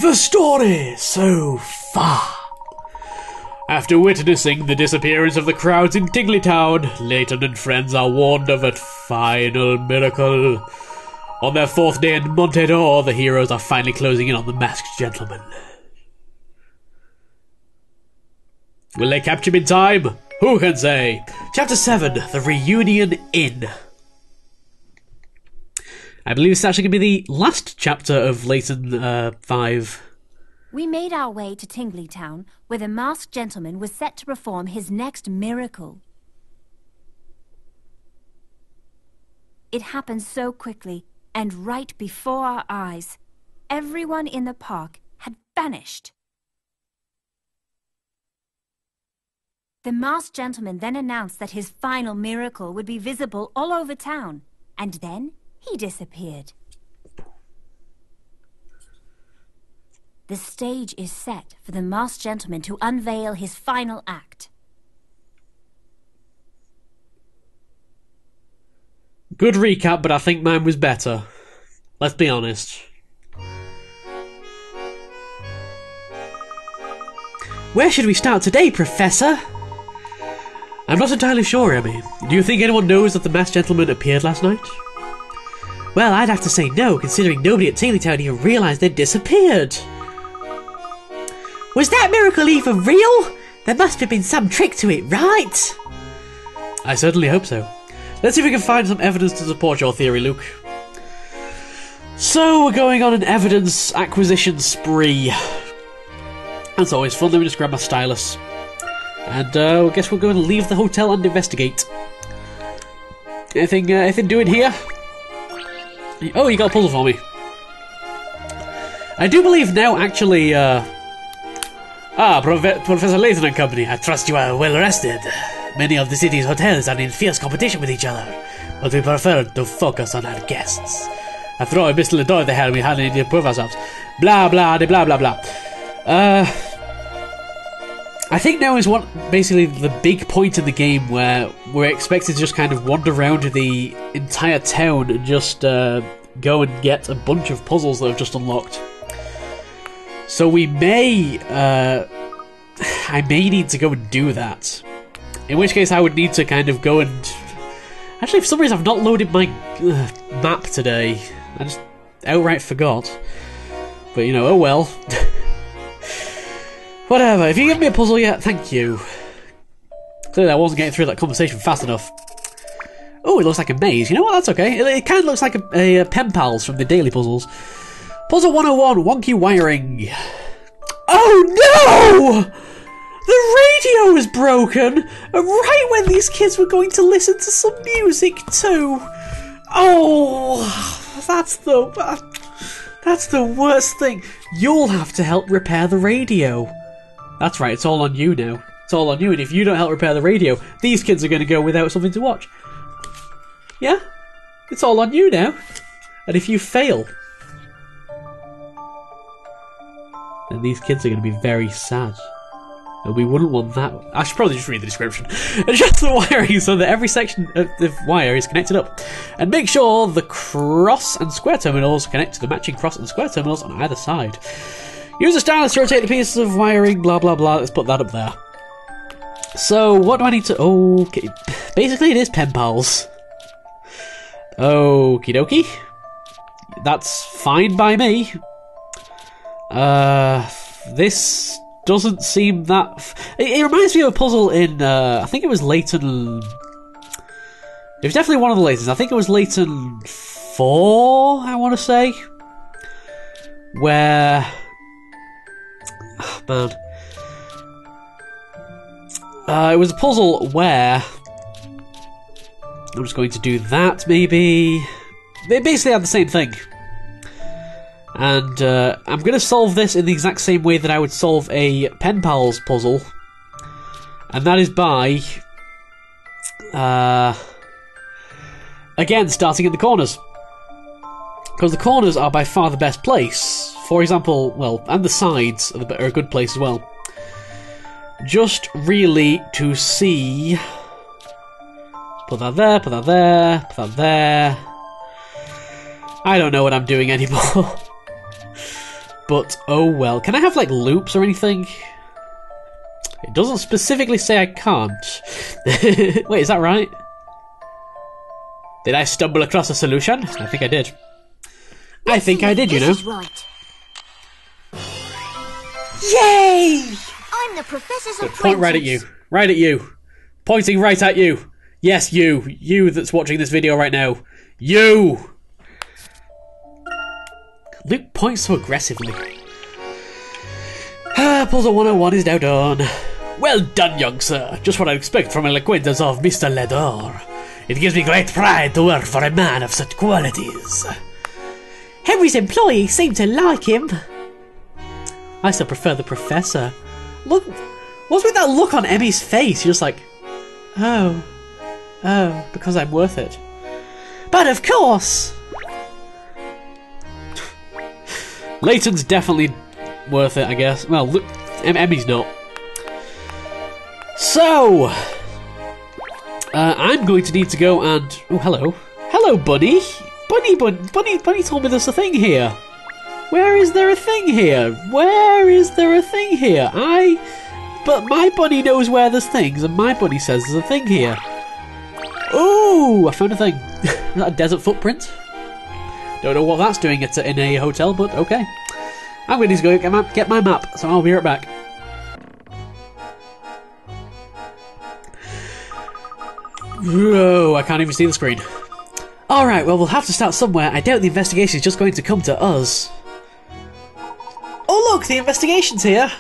The story so far. After witnessing the disappearance of the crowds in Tingleytown, Layton and friends are warned of a final miracle. On their fourth day in Montedor, the heroes are finally closing in on the masked gentleman. Will they capture him in time? Who can say? Chapter 7, The Reunion Inn. I believe it's actually going to be the last chapter of Layton 5. We made our way to Tingleytown, where the masked gentleman was set to perform his next miracle. It happened so quickly, and right before our eyes. Everyone in the park had vanished. The masked gentleman then announced that his final miracle would be visible all over town, and then he disappeared. The stage is set for the masked gentleman to unveil his final act. Good recap, but I think mine was better. Let's be honest. Where should we start today, Professor? I'm not entirely sure, Emmy. Do you think anyone knows that the masked gentleman appeared last night? Well, I'd have to say no, considering nobody at Tingleytown even realised they'd disappeared. Was that miracle even real? There must have been some trick to it, right? I certainly hope so. Let's see if we can find some evidence to support your theory, Luke. So, we're going on an evidence acquisition spree. That's always fun. Let me just grab my stylus. And I guess we're going to leave the hotel and investigate. Anything doing here? Oh, you got a puzzle for me. I do believe now, actually, Professor Layton and Company, I trust you are well rested. Many of the city's hotels are in fierce competition with each other, but we prefer to focus on our guests. After all, Mr. Lador they had, we hardly need to prove ourselves. Blah, blah, de blah, blah, blah. I think now is basically the big point in the game where we're expected to just kind of wander around the entire town and just go and get a bunch of puzzles that have just unlocked. So we may, I may need to go and do that. In which case I would need to kind of go and... Actually, for some reason I've not loaded my map today. I just outright forgot. But, you know, oh well. Whatever, if you give me a puzzle yet, thank you. Clearly I wasn't getting through that conversation fast enough. Oh, it looks like a maze. You know what, that's okay. It kind of looks like a pen pals from the daily puzzles. Puzzle 101, Wonky Wiring. Oh no! The radio is broken! Right when these kids were going to listen to some music too. Oh, that's the worst thing. You'll have to help repair the radio. That's right, it's all on you now. It's all on you, and if you don't help repair the radio, these kids are going to go without something to watch. Yeah? It's all on you now. And if you fail, then these kids are going to be very sad. And we wouldn't want that. I should probably just read the description. Adjust the wiring so that every section of the wire is connected up. And make sure the cross and square terminals connect to the matching cross and square terminals on either side. Use a stylus to rotate the pieces of wiring, blah blah blah. Let's put that up there. So, what do I need to... Okay. Basically, it is pen pals. Okie dokie. That's fine by me. This doesn't seem that... It reminds me of a puzzle in... I think it was Layton... It was definitely one of the Laytons. I think it was Layton 4, I want to say. Where... Oh, man. It was a puzzle where... I'm just going to do that, maybe... They basically had the same thing. And I'm going to solve this in the exact same way that I would solve a Pen Pals puzzle. And that is by... again, starting at the corners. Because the corners are by far the best place. For example, well, and the sides are a good place as well. Just really to see... Put that there, put that there, put that there... I don't know what I'm doing anymore. But, oh well. Can I have, like, loops or anything? It doesn't specifically say I can't. Wait, is that right? Did I stumble across a solution? I think I did. I think I did, you know. This is right. Yay! I'm the professor's apprentice. Point right at you. Right at you. Pointing right at you. Yes, you. You that's watching this video right now. You! Luke points so aggressively. Puzzle 101 is now done. Well done, young sir. Just what I expect from an acquaintance of Mr. Ledor. It gives me great pride to work for a man of such qualities. Henry's employees seem to like him. I still prefer the professor. Look, what's with that look on Emmy's face? You're just like, oh, because I'm worth it. But of course! Layton's definitely worth it, I guess. Well, look, Emmy's not. So, I'm going to need to go and... Oh, hello. Hello, Bunny. Bunny told me there's a thing here. Where is there a thing here? Where is there a thing here? But my bunny knows where there's things, and my bunny says there's a thing here. Ooh, I found a thing. Is that a desert footprint? Don't know what that's doing in a hotel, but okay. I'm going to go get my map, so I'll be right back. Whoa, I can't even see the screen. Alright, well, we'll have to start somewhere. I doubt the investigation is just going to come to us. Oh look, the investigation's here!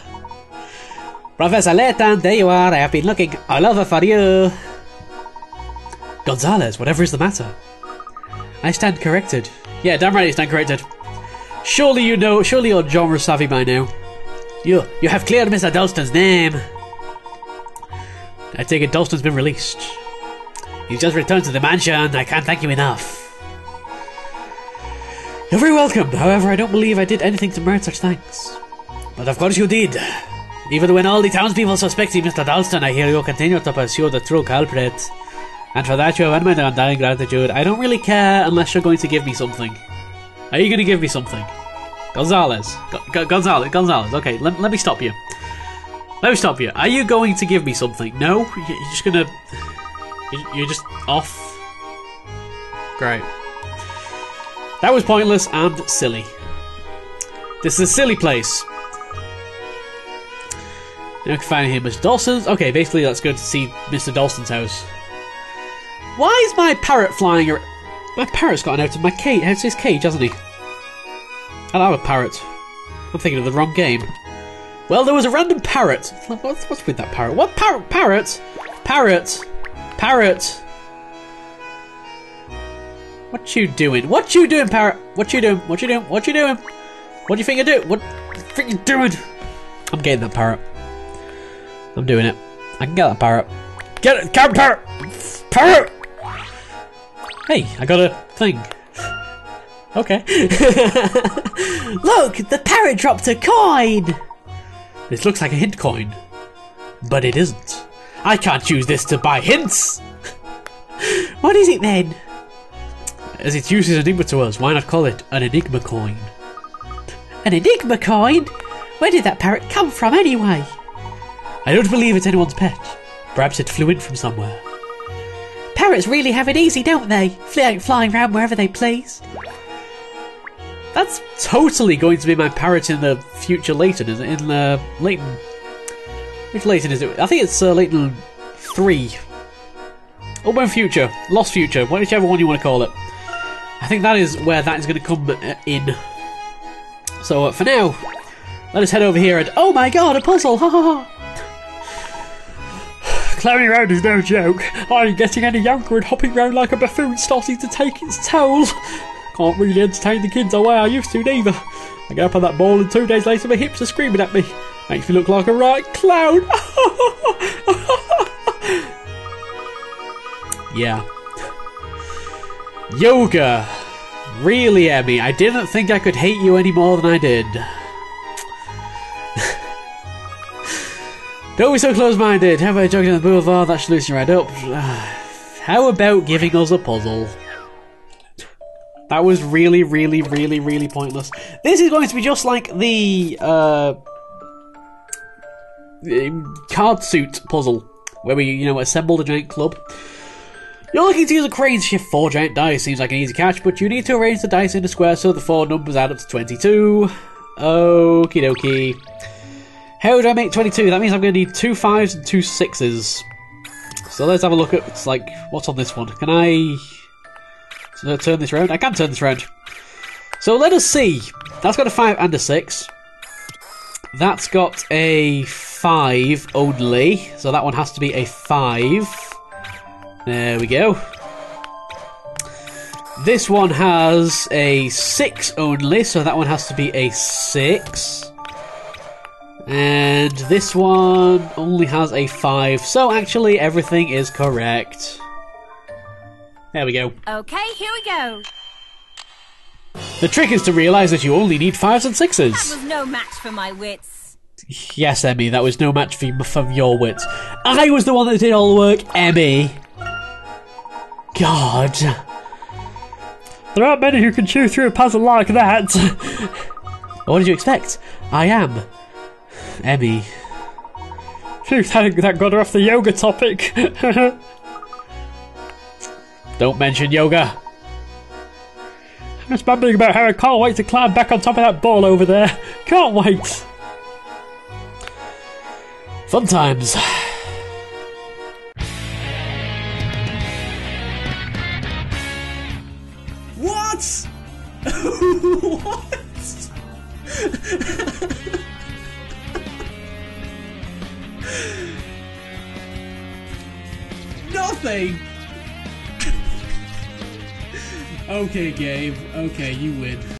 Professor Layton, there you are. I have been looking all over for you. Gonzalez, whatever is the matter? I stand corrected. Yeah, damn right you stand corrected. Surely you know, surely you're genre savvy by now. You have cleared Mr. Dalston's name. I take it Dalston's been released. He's just returned to the mansion. I can't thank you enough. You're very welcome. However, I don't believe I did anything to merit such thanks. But of course you did. Even when all the townspeople suspect you, Mr. Dalston, I hear you continue to pursue the true culprit. And for that you have earned my undying gratitude. I don't really care unless you're going to give me something. Are you going to give me something? Gonzalez. Gonzalez. Okay, let me stop you. Let me stop you. Are you going to give me something? No? You're just going to... You're just off? Great. That was pointless and silly. This is a silly place. Now I can find here Mr. Dalston's. Okay, basically let's go to see Mr. Dalston's house. Why is my parrot flying around? My parrot's gotten out of my cage. Out of his cage, hasn't he? I don't have a parrot. I'm thinking of the wrong game. Well, there was a random parrot. What's with that parrot? What parrot? Parrot? What you doing? What you doing, parrot? What you doing? What do you think you're doing? What the frick you doing? I'm getting that parrot. I'm doing it. I can get that parrot. Get it! Parrot! Parrot! Hey, I got a thing. Okay. Look, the parrot dropped a coin! This looks like a hint coin. But it isn't. I can't use this to buy hints! What is it then? As its use is enigma to us, why not call it an enigma coin? An enigma coin? Where did that parrot come from anyway? I don't believe it's anyone's pet. Perhaps it flew in from somewhere. Parrots really have it easy, don't they? Flying around wherever they please. That's totally going to be my parrot in the future Layton, is it? In Layton. Which Layton is it? I think it's Layton 3. Urban Future. Lost Future. Whichever one you want to call it. I think that is where that is going to come in. So for now, let us head over here and... Oh my god, a puzzle! Ha ha ha! Climbing around is no joke. I ain't getting any younger and hopping around like a buffoon starting to take its toll. Can't really entertain the kids the way I used to neither. I get up on that ball and 2 days later my hips are screaming at me. Makes me look like a right clown. Yeah. Yoga. Really, Emmy, I didn't think I could hate you any more than I did. Don't be so close-minded. How about jogging on the boulevard? That should loosen you right up. How about giving us a puzzle? That was really, really, really, really pointless. This is going to be just like the card suit puzzle, where we, you know, assembled a giant club. You're looking to use a crane to shift 4 giant dice. Seems like an easy catch, but you need to arrange the dice in a square so the 4 numbers add up to 22. Okie dokie. How do I make 22? That means I'm going to need 2 5s and 2 6s. So let's have a look at, it's like, what's on this one? Can I turn this around? I can turn this around. So let us see. That's got a 5 and a 6. That's got a 5 only. So that one has to be a 5. There we go. This one has a 6 only, so that one has to be a 6. And this one only has a 5, so actually everything is correct. There we go. Okay, here we go. The trick is to realise that you only need 5s and 6s. That was no match for my wits. Yes, Emmy, that was no match for your wits. I was the one that did all the work, Emmy. God. There aren't many who can chew through a puzzle like that. What did you expect? I am Emmy. Phew, that got her off the yoga topic. Don't mention yoga. I'm just babbling about how I can't wait to climb back on top of that ball over there. Can't wait. Fun times. What? What? Nothing. Okay, Gabe. Okay, you win.